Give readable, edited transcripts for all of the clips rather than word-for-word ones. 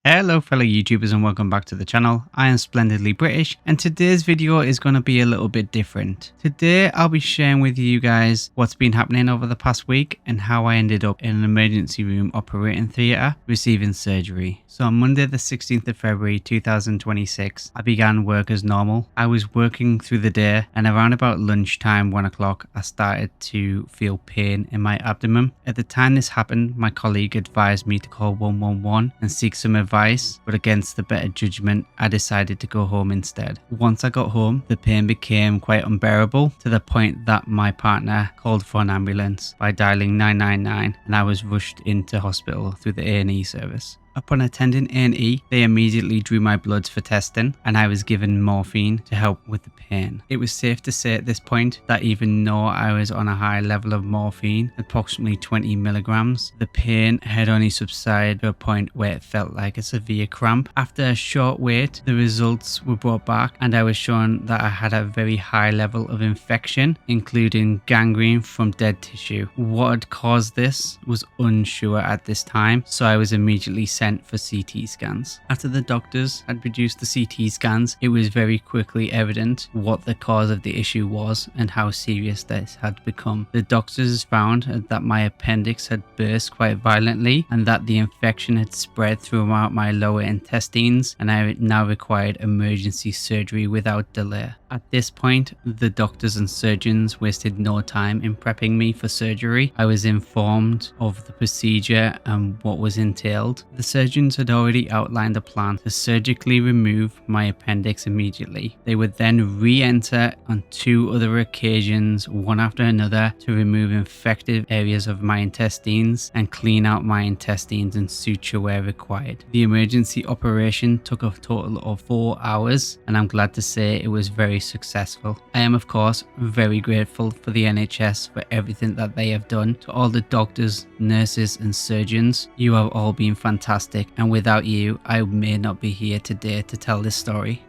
Hello fellow YouTubers and welcome back to the channel. I am Splendidly British and today's video is going to be a little bit different. Today I'll be sharing with you guys what's been happening over the past week and how I ended up in an emergency room operating theatre receiving surgery. So on Monday the 16th of February 2026 I began work as normal. I was working through the day and around about lunchtime 1 o'clock I started to feel pain in my abdomen. At the time this happened, my colleague advised me to call 111 and seek some advice, but against the better judgment I decided to go home instead. Once I got home, the pain became quite unbearable to the point that my partner called for an ambulance by dialing 999 and I was rushed into hospital through the A&E service. Upon attending A&E, they immediately drew my bloods for testing and I was given morphine to help with the pain. It was safe to say at this point that even though I was on a high level of morphine, approximately 20 milligrams, the pain had only subsided to a point where it felt like a severe cramp. After a short wait, the results were brought back and I was shown that I had a very high level of infection, including gangrene from dead tissue. What had caused this was unsure at this time, so I was immediately sent for CT scans. After the doctors had produced the CT scans, it was very quickly evident what the cause of the issue was and how serious this had become. The doctors found that my appendix had burst quite violently and that the infection had spread throughout my lower intestines and I now required emergency surgery without delay. At this point, the doctors and surgeons wasted no time in prepping me for surgery. I was informed of the procedure and what was entailed. The surgeons had already outlined a plan to surgically remove my appendix immediately. They would then re-enter on 2 other occasions, one after another, to remove infected areas of my intestines and clean out my intestines and suture where required. The emergency operation took a total of 4 hours and I'm glad to say it was very successful. I am of course very grateful for the NHS for everything that they have done. To all the doctors, nurses and surgeons, you have all been fantastic and without you I may not be here today to tell this story.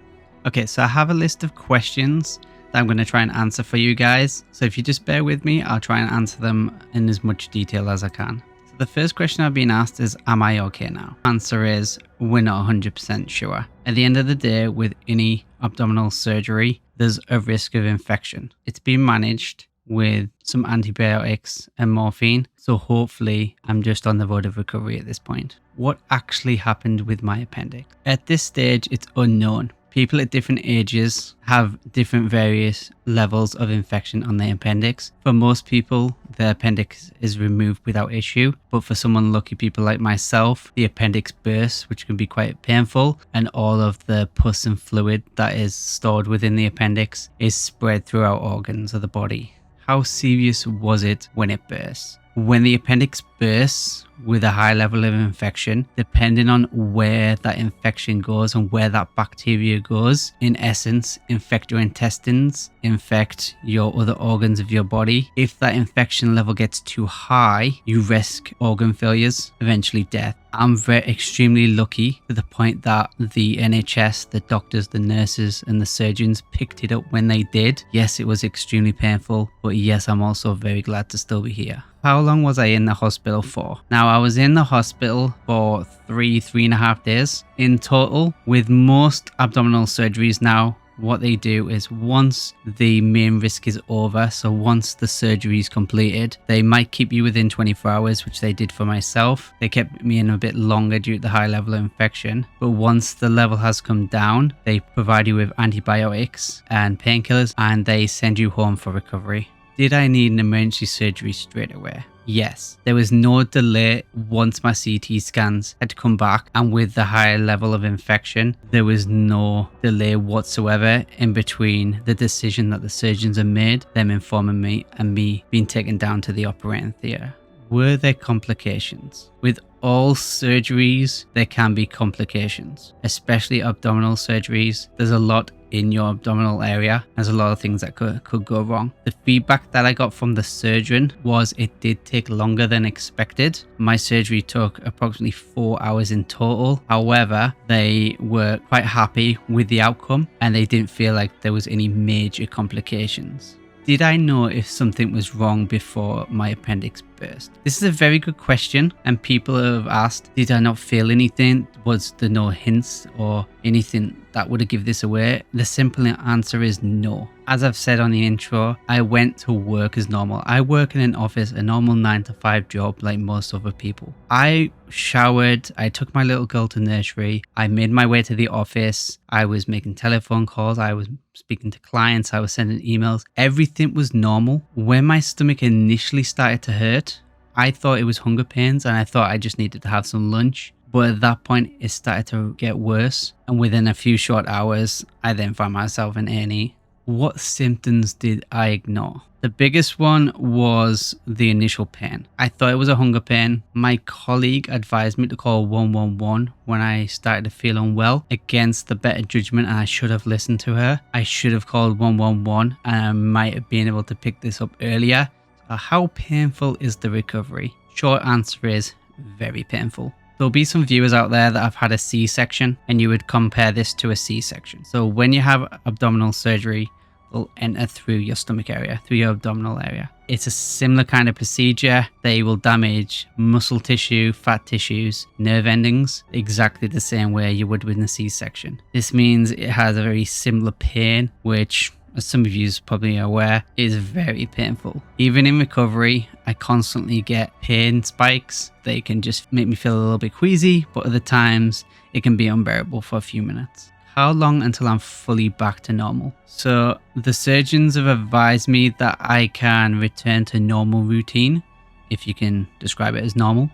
Okay, so I have a list of questions that I'm going to try and answer for you guys. So if you just bear with me, I'll try and answer them in as much detail as I can. So the first question I've been asked is, am I okay now? Answer is, we're not 100% sure. At the end of the day, with any abdominal surgery, there's a risk of infection. It's been managed with some antibiotics and morphine, so hopefully I'm just on the road of recovery at this point. What actually happened with my appendix? At this stage, it's unknown. People at different ages have different various levels of infection on their appendix. For most people, the appendix is removed without issue, but for some unlucky people like myself, the appendix bursts, which can be quite painful, and all of the pus and fluid that is stored within the appendix is spread throughout organs of the body. How serious was it when it burst? When the appendix bursts with a high level of infection, depending on where that infection goes and where that bacteria goes, in essence, infect your intestines, infect your other organs of your body. If that infection level gets too high, you risk organ failures, eventually death. I'm extremely lucky to the point that the NHS, the doctors, the nurses and the surgeons picked it up when they did. Yes, it was extremely painful, but yes, I'm also very glad to still be here. How long was I in the hospital for? Now, I was in the hospital for 3.5 days in total. With most abdominal surgeries now, what they do is once the main risk is over, so once the surgery is completed, they might keep you within 24 hours, which they did for myself. They kept me in a bit longer due to the high level of infection. But once the level has come down, they provide you with antibiotics and painkillers and they send you home for recovery. Did I need an emergency surgery straight away? Yes. There was no delay once my CT scans had come back, and with the higher level of infection, there was no delay whatsoever in between the decision that the surgeons had made, them informing me, and me being taken down to the operating theatre. Were there complications? With all surgeries, there can be complications, especially abdominal surgeries. There's a lot in your abdominal area. There's a lot of things that could go wrong. The feedback that I got from the surgeon was it did take longer than expected. My surgery took approximately 4 hours in total. However, they were quite happy with the outcome and they didn't feel like there was any major complications. Did I know if something was wrong before my appendix first? This is a very good question, and people have asked, did I not feel anything? Was there no hints or anything that would have given this away? The simple answer is no. As I've said on the intro, I went to work as normal. I work in an office, a normal 9 to 5 job like most other people. I showered, I took my little girl to nursery, I made my way to the office, I was making telephone calls, I was speaking to clients, I was sending emails. Everything was normal. When my stomach initially started to hurt, I thought it was hunger pains and I thought I just needed to have some lunch. But at that point, it started to get worse. And within a few short hours, I then found myself in A&E. What symptoms did I ignore? The biggest one was the initial pain. I thought it was a hunger pain. My colleague advised me to call 111 when I started to feel unwell, against the better judgment, and I should have listened to her. I should have called 111 and I might have been able to pick this up earlier. So how painful is the recovery? Short answer is very painful. There'll be some viewers out there that have had a C-section, and you would compare this to a C-section. So when you have abdominal surgery, they'll enter through your stomach area, through your abdominal area. It's a similar kind of procedure. They will damage muscle tissue, fat tissues, nerve endings, exactly the same way you would with a C-section. This means it has a very similar pain, which, as some of you are probably aware, is very painful. Even in recovery, I constantly get pain spikes. They can just make me feel a little bit queasy, but other times it can be unbearable for a few minutes. How long until I'm fully back to normal? So the surgeons have advised me that I can return to normal routine, if you can describe it as normal,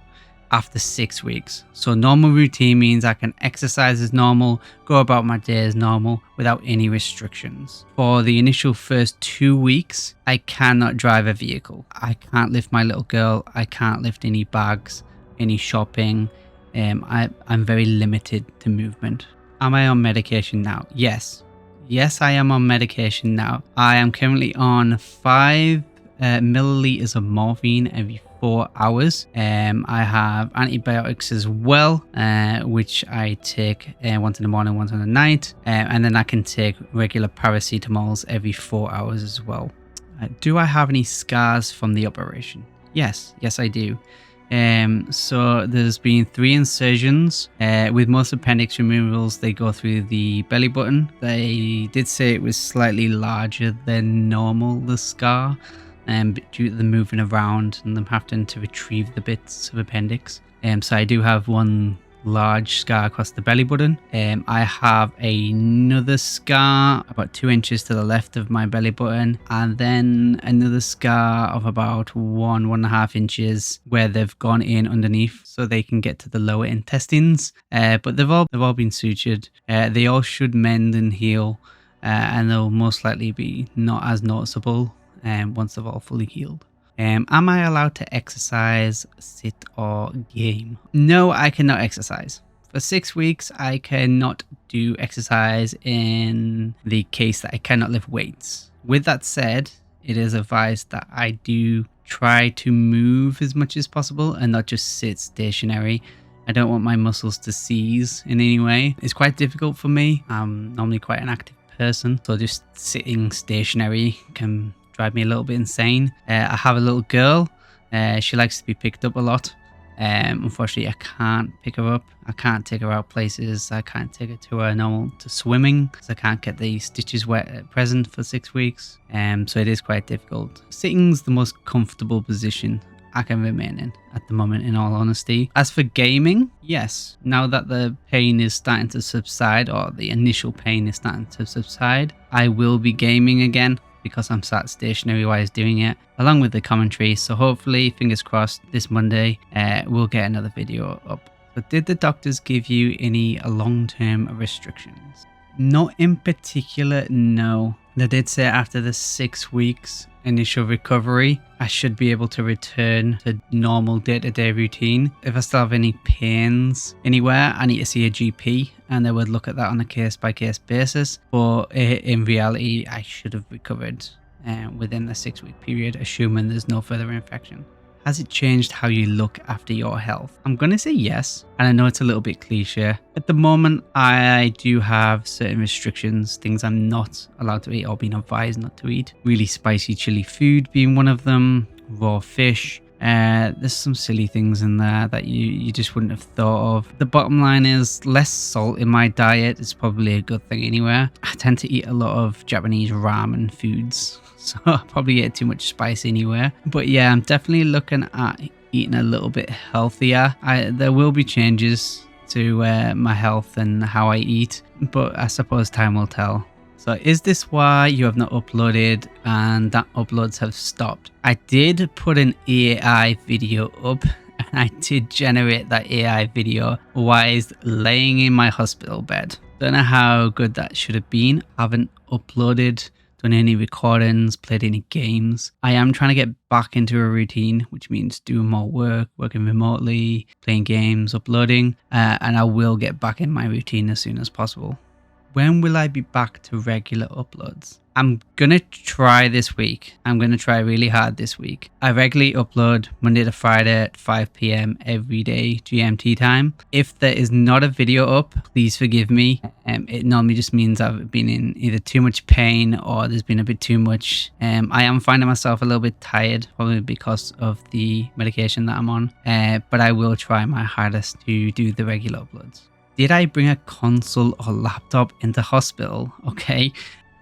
after 6 weeks. So normal routine means I can exercise as normal, go about my day as normal without any restrictions. For the initial first 2 weeks, I cannot drive a vehicle. I can't lift my little girl. I can't lift any bags, any shopping. I'm very limited to movement. Am I on medication now? Yes. Yes, I am on medication now. I am currently on 5 milliliters of morphine every 4 hours. I have antibiotics as well, which I take once in the morning, once in the night, and then I can take regular paracetamols every 4 hours as well. Do I have any scars from the operation? Yes, I do. So there's been 3 incisions. With most appendix removals, they go through the belly button. They did say it was slightly larger than normal, the scar, due to them moving around and them having to retrieve the bits of appendix. So I do have one large scar across the belly button. I have another scar about 2 inches to the left of my belly button, and then another scar of about 1.5 inches where they've gone in underneath so they can get to the lower intestines. But they've all been sutured. They all should mend and heal, and they'll most likely be not as noticeable once they've all fully healed. Am I allowed to exercise, sit, or game? No, I cannot exercise. For 6 weeks, I cannot do exercise in the case that I cannot lift weights. With that said, it is advised that I do try to move as much as possible and not just sit stationary. I don't want my muscles to seize in any way. It's quite difficult for me. I'm normally quite an active person, so just sitting stationary can drive me a little bit insane. I have a little girl. She likes to be picked up a lot. Unfortunately, I can't pick her up. I can't take her out places. I can't take her to swimming because I can't get the stitches wet at present for 6 weeks. So it is quite difficult. Sitting's the most comfortable position I can remain in at the moment, in all honesty. As for gaming, yes, now that the pain is starting to subside, or the initial pain is starting to subside, I will be gaming again, because I'm sat stationary while I was doing it, along with the commentary. So hopefully, fingers crossed, this Monday we'll get another video up. But did the doctors give you any long-term restrictions? Not in particular, no. They did say after the 6 weeks initial recovery, I should be able to return to normal day-to-day routine. If I still have any pains anywhere, I need to see a GP, and they would look at that on a case-by-case basis. But in reality, I should have recovered within the 6 week period, assuming there's no further infection. Has it changed how you look after your health? I'm going to say yes, and I know it's a little bit cliche. At the moment, I do have certain restrictions, things I'm not allowed to eat or being advised not to eat. Really spicy chili food being one of them, raw fish, There's some silly things in there that you just wouldn't have thought of. The bottom line is less salt in my diet is probably a good thing anyway. I tend to eat a lot of Japanese ramen foods, so I probably get too much spice anyway. But yeah, I'm definitely looking at eating a little bit healthier. There will be changes to my health and how I eat, but I suppose time will tell. So is this why you have not uploaded and that uploads have stopped? I did put an AI video up and I did generate that AI video whilst laying in my hospital bed. Don't know how good that should have been. I haven't uploaded, done any recordings, played any games. I am trying to get back into a routine, which means doing more work, working remotely, playing games, uploading, and I will get back in my routine as soon as possible. When will I be back to regular uploads? I'm going to try this week. I'm going to try really hard this week. I regularly upload Monday to Friday at 5 p.m. every day GMT time. If there is not a video up, please forgive me. It normally just means I've been in either too much pain or there's been a bit too much. I am finding myself a little bit tired, probably because of the medication that I'm on. But I will try my hardest to do the regular uploads. Did I bring a console or laptop into hospital? Okay,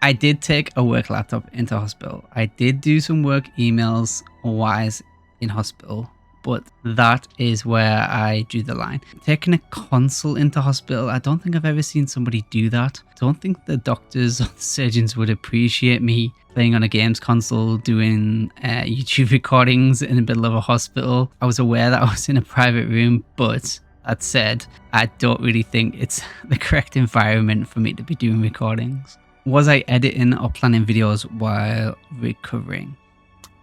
I did take a work laptop into hospital. I did do some work emails wise in hospital, but that is where I drew the line. Taking a console into hospital, I don't think I've ever seen somebody do that. I don't think the doctors or the surgeons would appreciate me playing on a games console, doing YouTube recordings in the middle of a hospital. I was aware that I was in a private room, but that said, I don't really think it's the correct environment for me to be doing recordings. Was I editing or planning videos while recovering?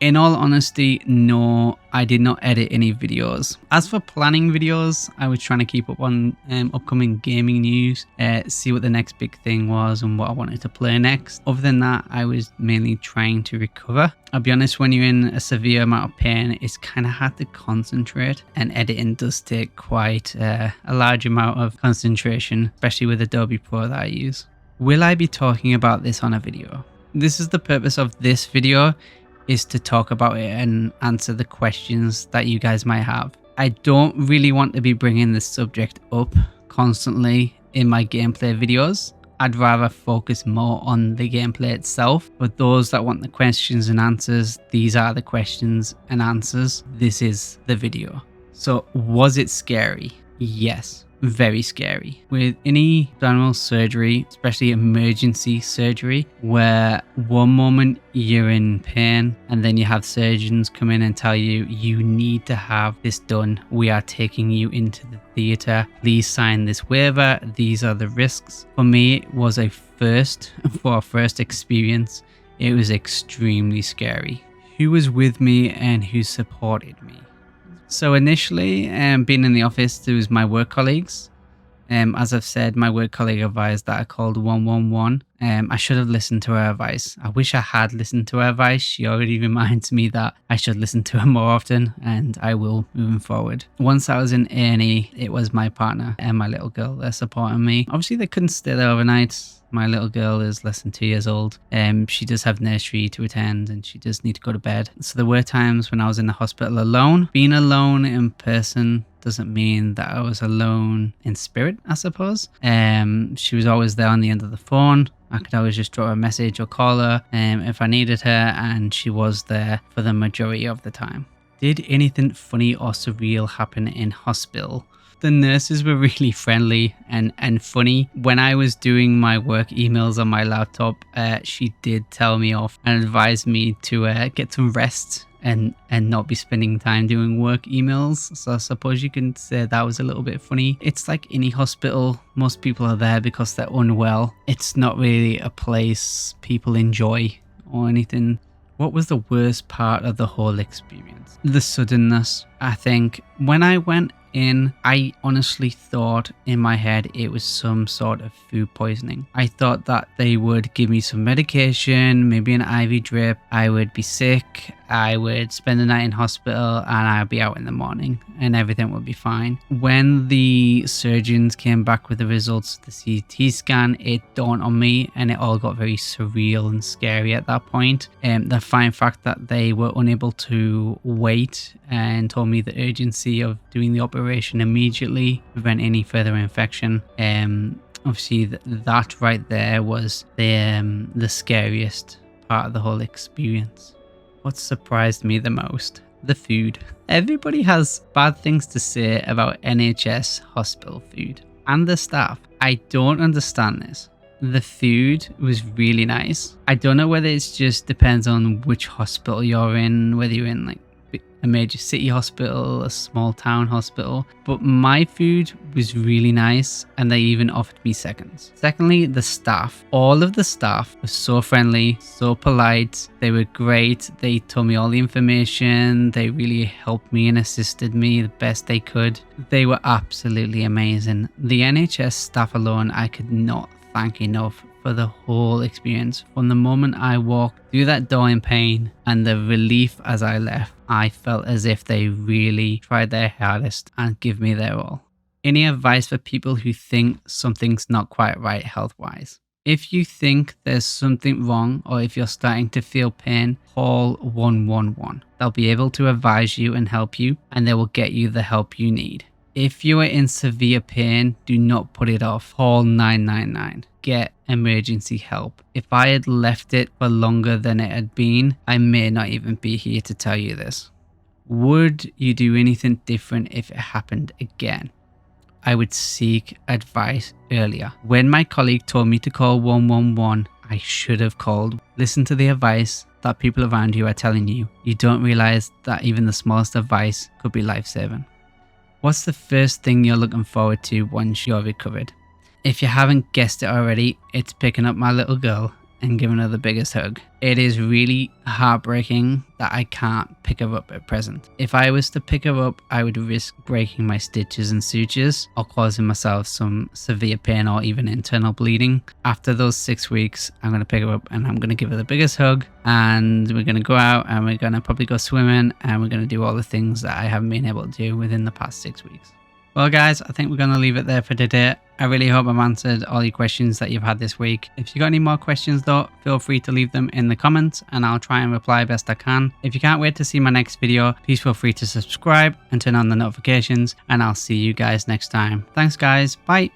In all honesty, no, I did not edit any videos. As for planning videos, I was trying to keep up on upcoming gaming news, see what the next big thing was and what I wanted to play next. Other than that, I was mainly trying to recover. I'll be honest, when you're in a severe amount of pain, it's kind of hard to concentrate, and editing does take quite a large amount of concentration, especially with Adobe Pro that I use. Will I be talking about this on a video? This is the purpose of this video, is to talk about it and answer the questions that you guys might have. I don't really want to be bringing this subject up constantly in my gameplay videos. I'd rather focus more on the gameplay itself. But those that want the questions and answers, these are the questions and answers. This is the video. So was it scary? Yes. Very scary. With any abdominal surgery, especially emergency surgery, where one moment you're in pain and then you have surgeons come in and tell you, you need to have this done. We are taking you into the theater. Please sign this waiver. These are the risks. For me, it was a first experience. It was extremely scary. Who was with me and who supported me? So initially, being in the office, it was my work colleagues. As I've said, my work colleague advised that I called 111. I should have listened to her advice. I wish I had listened to her advice. She already reminds me that I should listen to her more often, and I will moving forward. Once I was in A&E, it was my partner and my little girl that supporting me. Obviously, they couldn't stay there overnight. My little girl is less than 2 years old. She does have nursery to attend and she does need to go to bed. So there were times when I was in the hospital alone. Being alone in person doesn't mean that I was alone in spirit, I suppose. She was always there on the end of the phone. I could always just drop her a message or call her if I needed her, and she was there for the majority of the time. Did anything funny or surreal happen in hospital? The nurses were really friendly and funny. When I was doing my work emails on my laptop, she did tell me off and advised me to get some rest and not be spending time doing work emails. So I suppose you can say that was a little bit funny. It's like any hospital, most people are there because they're unwell. It's not really a place people enjoy or anything. What was the worst part of the whole experience? The suddenness. I think when I went in, I honestly thought in my head it was some sort of food poisoning. I thought that they would give me some medication, maybe an IV drip, I would be sick, I would spend the night in hospital and I'd be out in the morning and everything would be fine. When the surgeons came back with the results of the CT scan, it dawned on me and it all got very surreal and scary at that point. The fine fact that they were unable to wait and told me the urgency of doing the operation immediately to prevent any further infection. Obviously that right there was the scariest part of the whole experience. What surprised me the most? The food. Everybody has bad things to say about NHS hospital food and the staff. I don't understand this. The food was really nice. I don't know whether it just depends on which hospital you're in, whether you're in like a major city hospital, a small town hospital, but my food was really nice and they even offered me seconds. Secondly, the staff. All of the staff were so friendly, so polite. They were great. They told me all the information. They really helped me and assisted me the best they could. They were absolutely amazing. The NHS staff alone, I could not thank enough for the whole experience. From the moment I walked through that door in pain and the relief as I left, I felt as if they really tried their hardest and give me their all. Any advice for people who think something's not quite right health-wise? If you think there's something wrong or if you're starting to feel pain, call 111. They'll be able to advise you and help you, and they will get you the help you need. If you are in severe pain, do not put it off. Call 999. Get emergency help. If I had left it for longer than it had been, I may not even be here to tell you this. Would you do anything different if it happened again? I would seek advice earlier. When my colleague told me to call 111, I should have called. Listen to the advice that people around you are telling you. You don't realize that even the smallest advice could be life-saving. What's the first thing you're looking forward to once you're recovered? If you haven't guessed it already, it's picking up my little girl and giving her the biggest hug. It is really heartbreaking that I can't pick her up at present. If I was to pick her up, I would risk breaking my stitches and sutures or causing myself some severe pain or even internal bleeding. After those 6 weeks, I'm going to pick her up and I'm going to give her the biggest hug, and we're going to go out and we're going to probably go swimming and we're going to do all the things that I haven't been able to do within the past 6 weeks. Well guys, I think we're going to leave it there for today. I really hope I've answered all your questions that you've had this week. If you got any more questions though, feel free to leave them in the comments and I'll try and reply best I can. If you can't wait to see my next video, please feel free to subscribe and turn on the notifications, and I'll see you guys next time. Thanks guys, bye.